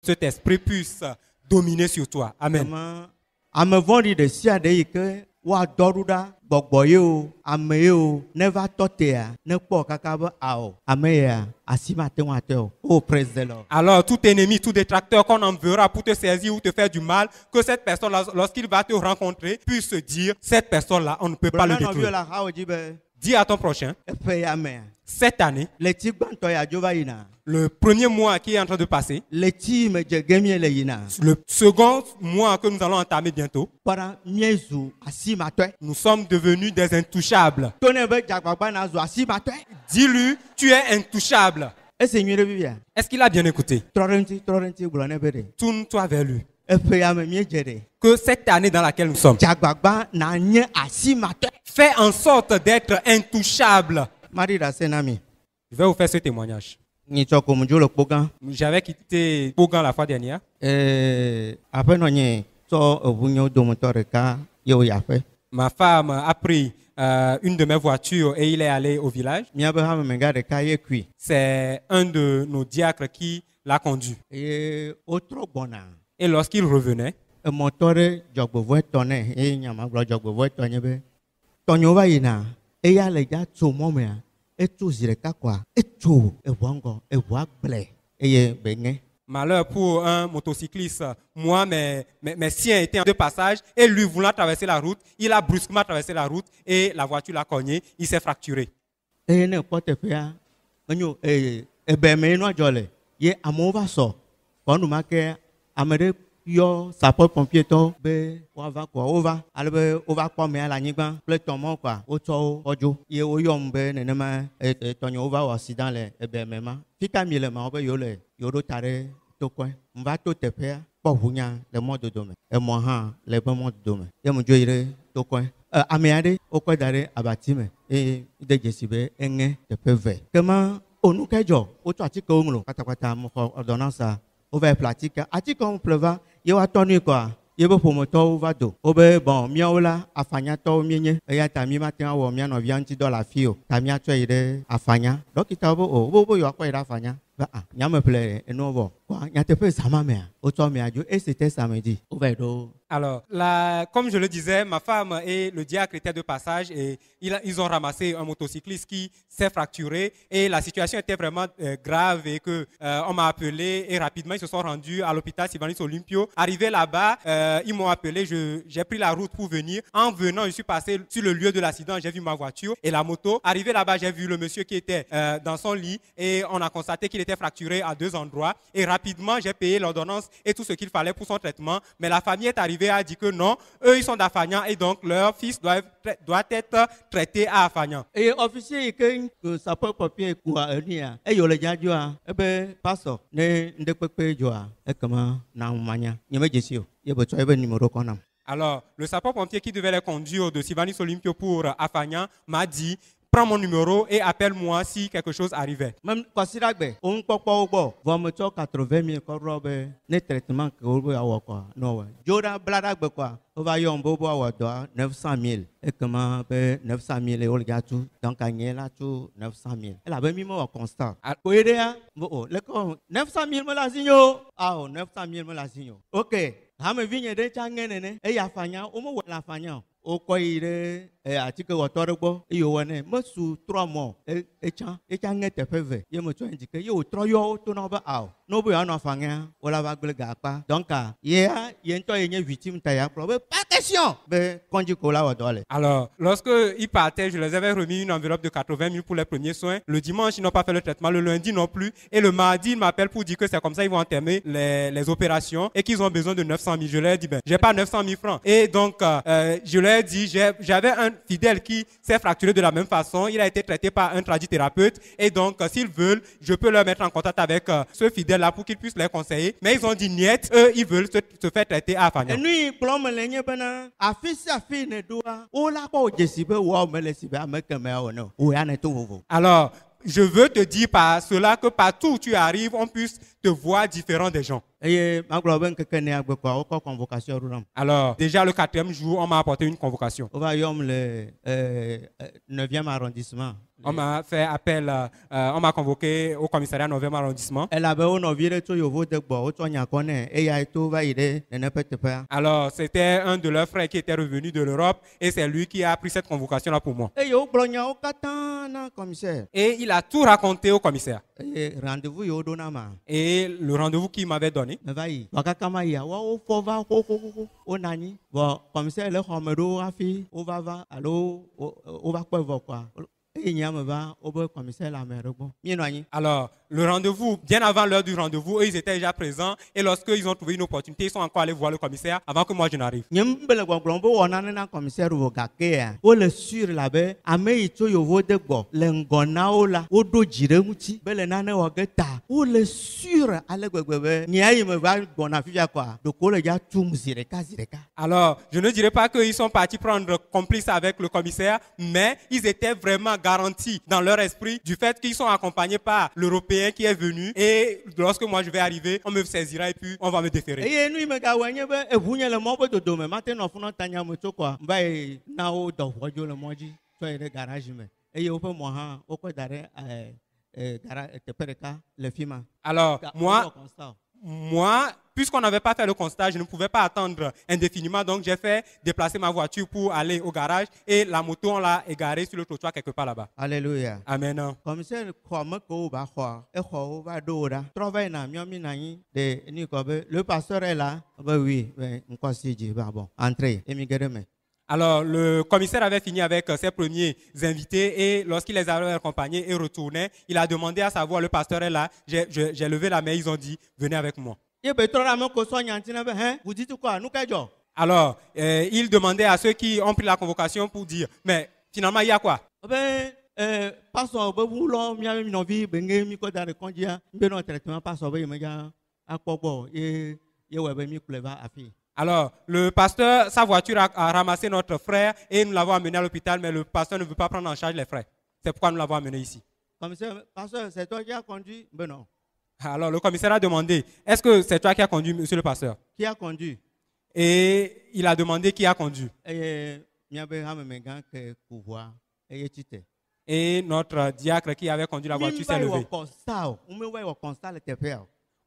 cet esprit puisse dominer sur toi. Amen. Amevori de siade que wa doruda gbogboyo ameo never totea ne po kakaba ao amea asimate wateo. Oh, praise the Lord. Alors, tout ennemi, tout détracteur qu'on enverra pour te saisir ou te faire du mal, que cette personne, lorsqu'il va te rencontrer, puisse se dire, cette personne-là, on ne peut pas le détruire. Dis à ton prochain, cette année, le premier mois qui est en train de passer, le second mois que nous allons entamer bientôt, nous sommes devenus des intouchables. Dis-lui, tu es intouchable. Est-ce qu'il a bien écouté? Tourne-toi vers lui. Que cette année dans laquelle nous sommes, fais en sorte d'être intouchable. Je vais vous faire ce témoignage. J'avais quitté Bogan la fois dernière. Ma femme a pris une de mes voitures et il est allé au village. C'est un de nos diacres qui l'a conduit. Et lorsqu'il revenait, malheur pour un motocycliste, moi, mes siens étaient en deux passages et lui voulant traverser la route, il a brusquement traversé la route et la voiture l'a cogné, il s'est fracturé. Yo sapeur pompier to be wava kwa over kwa me ala nyigba ple tomo kwa oto ojo ye oyom be nenema tonyo over accident le ebe mema fika mi le ma obe yo le yoro tare to kwa mva to tepea po hunya le mode dome e mo ha le be mode dome ye mo joire to kwa ameade okwa dare abatime e de jesibe enge tepeve kema onu kejo oto atike onlo katakata mo ordonnance over pratique atike on pleva ye wa tonu quoi ye be pomoto va do obe bon miaola afanya to mienye eya ta mi matin wo mia no vianti do la fio ta mi atwe ire afanya dokita bo yo akwa ire afanya ba nya me ple enovo kwa nya te pe sama me o to mi ajo et c'était samedi over do. Alors, comme je le disais, ma femme et le diacre étaient de passage et ils ont ramassé un motocycliste qui s'est fracturé et la situation était vraiment grave et que on m'a appelé et rapidement ils se sont rendus à l'hôpital Sylvanus Olympio. Arrivé là-bas, ils m'ont appelé, j'ai pris la route pour venir. En venant, je suis passé sur le lieu de l'accident, j'ai vu ma voiture et la moto. Arrivé là-bas, j'ai vu le monsieur qui était dans son lit et on a constaté qu'il était fracturé à 2 endroits et rapidement j'ai payé l'ordonnance et tout ce qu'il fallait pour son traitement. Mais la famille est arrivée a dit que non, eux ils sont d'Afagnan et donc leur fils doit être traité à Afagnan. Et officier que ça peut papier quoi et yo le jadjoa e be pastor ne ndekpepe joa e comment na manya nyeme jesio ye be tsoe be numéro konam. Alors, le sapeur-pompier qui devait les conduire de Sylvanus Olympio pour Afagnan m'a dit prends mon numéro et appelle-moi si quelque chose arrivait. Même Kwasiragbe, on peut vomiteur 80 000 corrobe, ne traitement que vous avez quoi. Non, Joda Bladagbe quoi. On va y en bobo à 900 000. Et comment 900 000 euros gâteau. Donc, à là, tout 900 000. Elle avait mis mon constat. Pour aider à 900 000 me la signo. Ah, 900 000 me la signo. Ok. Hame vigne de changene, et ya fanya, au moins la fanya. Au quoi il est article waterbo, et you wane, mosu 3 mois, et changete peve. Ye me choisi que yo 3 yo to no ba ao. No bu ana fanya, wala va glega pa. Donc, yeah, yento yenye victime taya probe. Pas question. Be konji kola wa dole. Alors, lorsque ils partaient, je les avais remis une enveloppe de 80 000 pour les premiers soins. Le dimanche, ils n'ont pas fait le traitement. Le lundi non plus. Et le mardi, ils m'appellent pour dire que c'est comme ça, ils vont entamer les opérations et qu'ils ont besoin de 900 000. Je leur ai dit, ben, j'ai pas 900 000 francs. Et donc, je leur ai dit, j'avais un fidèle qui s'est fracturé de la même façon. Il a été traité par un tradithérapeute. Et donc, s'ils veulent, je peux leur mettre en contact avec ce fidèle-là pour qu'ils puissent les conseiller. Mais ils ont dit, niet, eux, ils veulent se faire traiter à Afagnan. Alors, je veux te dire par cela que partout où tu arrives, on puisse te voir différent des gens. eye magblɔ be ŋkeke nea gbe kɔa wokɔ convocation ɖo nam. Alors, déjà le 4e jour, on m'a apporté une convocation. Wova yɔm le 9e arrondissement. On m'a fait appel, on m'a convoqué au commissariat 9e arrondissement. Elabe wo nɔvi ɖe tso yovo de gbɔ wotsɔ nya kɔ nɛ eya to va yi ɖe neneƒe teƒea. Alors, c'était un de leurs frères qui était revenu de l'Europe et c'est lui qui a pris cette convocation-là pour moi. Eye wogblɔ nyawo katã na commissaire. Et il a tout raconté au commissaire. Eye rendez-vous yi woɖo na ma. Et le rendez-vous qu'il m'avait donné. Meva yi. Wa kaka ma yia woawo fɔ va xoxoxo wona anyi. Bɔn commissaire le xɔme ɖo hafi wova va alo wova kpɔe vɔ kɔa. Alors, le rendez-vous, bien avant l'heure du rendez-vous, eux, ils étaient déjà présents et lorsqu'ils ont trouvé une opportunité, ils sont encore allés voir le commissaire avant que moi je n'arrive. Alors, je ne dirais pas qu'ils sont partis prendre complice avec le commissaire, mais ils étaient vraiment garantis dans leur esprit du fait qu'ils sont accompagnés par l'Européen qui est venu et lorsque moi je vais arriver, on me saisira et puis on va me déférer. Alors, moi, puisqu'on n'avait pas fait le constat, je ne pouvais pas attendre indéfiniment, donc j'ai fait déplacer ma voiture pour aller au garage et la moto, on l'a égarée sur le trottoir quelque part là-bas. Alléluia. Amen. Le pasteur est là. Oui, entrez. Alors, le commissaire avait fini avec ses premiers invités et lorsqu'il les avait accompagnés et retournait, il a demandé à savoir, le pasteur est là, j'ai levé la main, ils ont dit, venez avec moi. Alors, il demandait à ceux qui ont pris la convocation pour dire, mais finalement, il y a quoi? Alors, le pasteur, sa voiture a ramassé notre frère et nous l'avons amené à l'hôpital, mais le pasteur ne veut pas prendre en charge les frais. C'est pourquoi nous l'avons amené ici. Pasteur, c'est toi qui as conduit? Ben non. Alors, le commissaire a demandé, est-ce que c'est toi qui as conduit, monsieur le pasteur? Qui a conduit? Et il a demandé qui a conduit. Et notre diacre qui avait conduit la voiture s'est levé.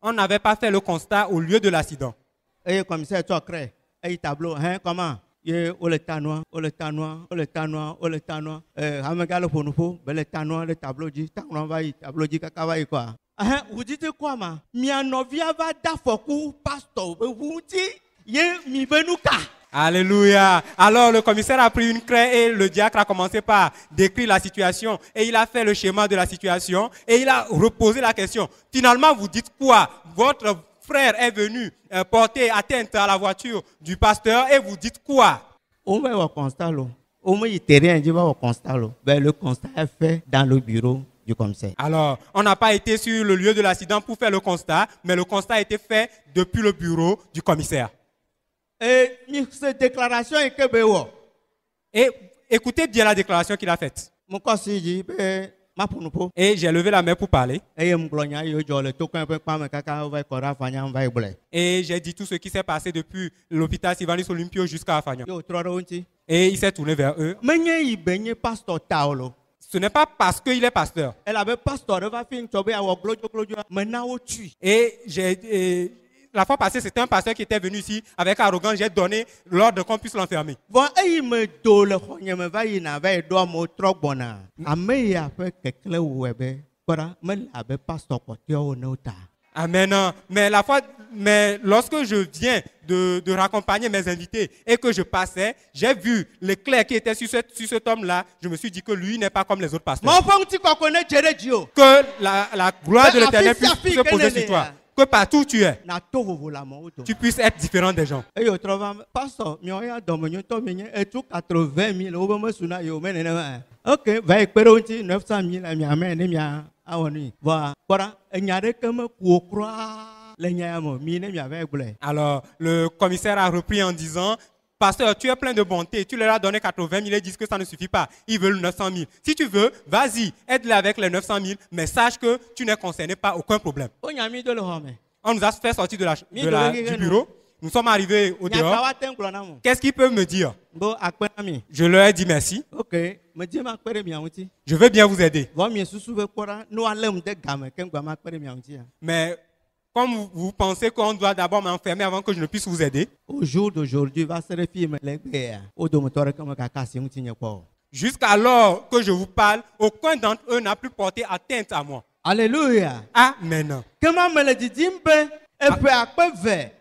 On n'avait pas fait le constat au lieu de l'accident. Et commissaire, tu as créé un tableau, hein, comment? Le tanois, le tableau dit, tableau dit, quoi. Vous dites quoi, ma? Alléluia. Alors le commissaire a pris une craie et le diacre a commencé par décrire la situation et il a fait le schéma de la situation et il a reposé la question. Finalement, vous dites quoi? Votre frère est venu porter atteinte à la voiture du pasteur et vous dites quoi? On va au constat. Le constat est fait dans le bureau du commissaire. Alors, on n'a pas été sur le lieu de l'accident pour faire le constat, mais le constat a été fait depuis le bureau du commissaire. Et cette déclaration est que et écoutez bien la déclaration qu'il a faite. Et j'ai levé la main pour parler. Et j'ai dit tout ce qui s'est passé depuis l'hôpital Sylvanus Olympio jusqu'à Afagnan. Et il s'est tourné vers eux. Ce n'est pas parce qu'il est pasteur. Et la fois passée, c'était un pasteur qui était venu ici avec arrogance. J'ai donné l'ordre qu'on puisse l'enfermer. Amen. Mais lorsque je viens de raccompagner mes invités et que je passais, j'ai vu l'éclair qui était sur cet homme-là. Je me suis dit que lui n'est pas comme les autres pasteurs. Que la gloire de l'Éternel puisse se poser sur toi. Que partout où tu es, tu puisses être différent des gens. Ok, va écouter 900 000 Alors, le commissaire a repris en disant, pasteur, tu es plein de bonté, tu leur as donné 80 000 et disent que ça ne suffit pas. Ils veulent 900 000. Si tu veux, vas-y, aide-les avec les 900 000, mais sache que tu n'es concerné par aucun problème. On nous a fait sortir du bureau. Nous sommes arrivés au dehors. Qu'est-ce qu'ils peuvent me dire? Je leur ai dit merci. Ok. Je veux bien vous aider. Mais comme vous pensez qu'on doit d'abord m'enfermer avant que je ne puisse vous aider, au jour d'aujourd'hui, jusqu'alors que je vous parle, aucun d'entre eux n'a plus porté atteinte à moi. Alléluia. Amen. Comment me le dit et puis après vers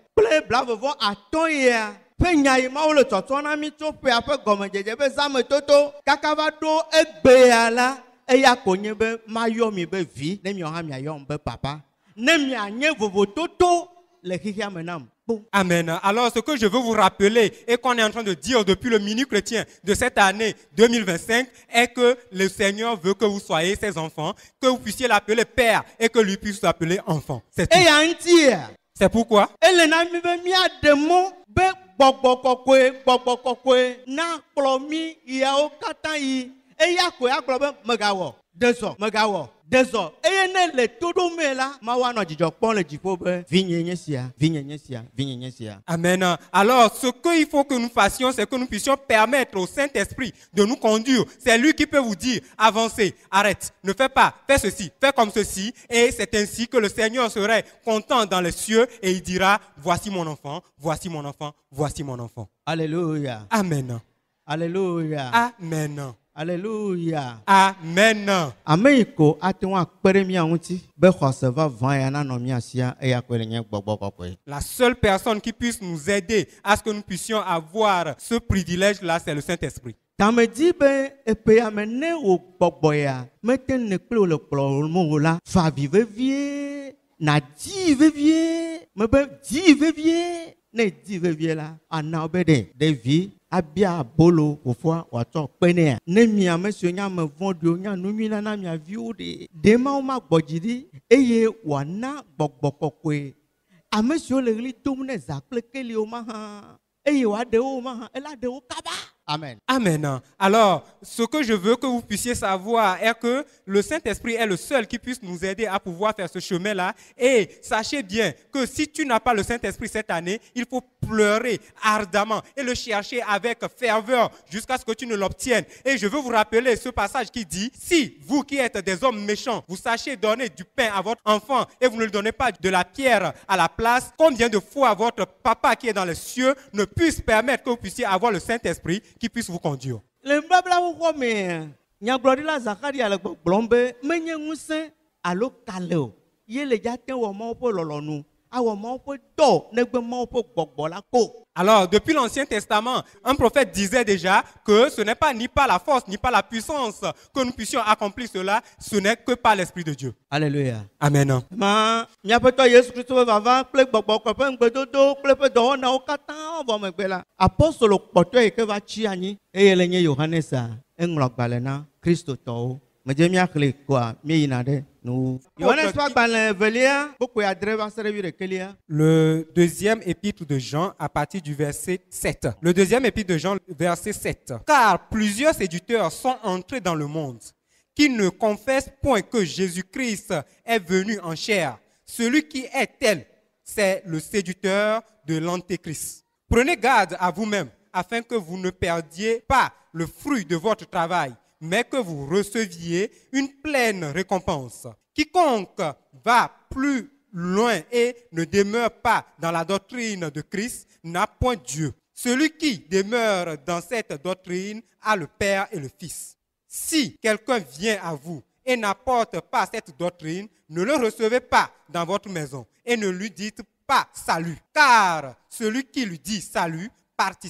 bravo atoya penyayima o le totona mi to pe après gomme jeje be zame toto kakava do egbeala eya konye be mayomi be vi ne mi oha mi ayom be papa ne mi anye vovo toto le hihia menam. Amen. Alors, ce que je veux vous rappeler et qu'on est en train de dire depuis le mini chrétien de cette année 2025 est que le Seigneur veut que vous soyez ses enfants, que vous puissiez l'appeler Père et que lui puisse l'appeler enfant. C'est tout. C'est pourquoi Amen. Alors, ce qu'il faut que nous fassions, c'est que nous puissions permettre au Saint-Esprit de nous conduire. C'est lui qui peut vous dire, avancez, arrête, ne fais pas, fais ceci, fais comme ceci. Et c'est ainsi que le Seigneur serait content dans les cieux et il dira, voici mon enfant, voici mon enfant, voici mon enfant. Alléluia. Amen. Alléluia. Amen. Alléluia. Amen. Ameiko atwa peremia unti be khoseva vayana no miasia e yakwelenye gbogbokokwe. La seule personne qui puisse nous aider à ce que nous puissions avoir ce privilège-là, c'est le Saint-Esprit. Tamedi be epe amene o gbogboya meten ne klo le klo mo la fa vive vie na di vevie me be di vevie ne di vevie la ana obede de vie abia bolo ofwa wato pene ne mia monsieur nya me vondo nya no mi na mia viude de ma o ma gbojidi eye wana gbogbokokwe a monsieur le ri tum ne zakle kele o ma ha eye wa de o ma ha ela de o kaba. Amen. Amen. Alors, ce que je veux que vous puissiez savoir est que le Saint-Esprit est le seul qui puisse nous aider à pouvoir faire ce chemin-là. Et sachez bien que si tu n'as pas le Saint-Esprit cette année, il faut pleurer ardemment et le chercher avec ferveur jusqu'à ce que tu ne l'obtiennes. Et je veux vous rappeler ce passage qui dit, si vous qui êtes des hommes méchants, vous sachez donner du pain à votre enfant et vous ne lui donnez pas de la pierre à la place, combien de fois votre papa qui est dans les cieux ne puisse permettre que vous puissiez avoir le Saint-Esprit qui puisse vous conduire. Le blabla ou mais nyaglorila Zacharia le blombe menye nguse alo kaleo ye le jaten wo mo po lolonu awo mo po do negbe mo po gbogbo la ko. Alors, depuis l'Ancien Testament, un prophète disait déjà que ce n'est pas ni par la force, ni par la puissance que nous puissions accomplir cela, ce n'est que par l'Esprit de Dieu. Alléluia. Amen. Ma, nyapeto Yesu Christo va ple gbogbo ko pe ngbedodo ple pe do na o kata bo me gbe la. Apostolo poto e ke va chi ani e yele nye Yohanes a englo gbale na Christo to. Me je mi akle kwa mi ina de. Le deuxième épître de Jean à partir du verset 7. Le deuxième épître de Jean, verset 7. Car plusieurs séducteurs sont entrés dans le monde qui ne confessent point que Jésus-Christ est venu en chair. Celui qui est tel, c'est le séducteur de l'Antéchrist. Prenez garde à vous-même afin que vous ne perdiez pas le fruit de votre travail, mais que vous receviez une pleine récompense. Quiconque va plus loin et ne demeure pas dans la doctrine de Christ n'a point Dieu. Celui qui demeure dans cette doctrine a le Père et le Fils. Si quelqu'un vient à vous et n'apporte pas cette doctrine, ne le recevez pas dans votre maison et ne lui dites pas salut. Car celui qui lui dit salut participe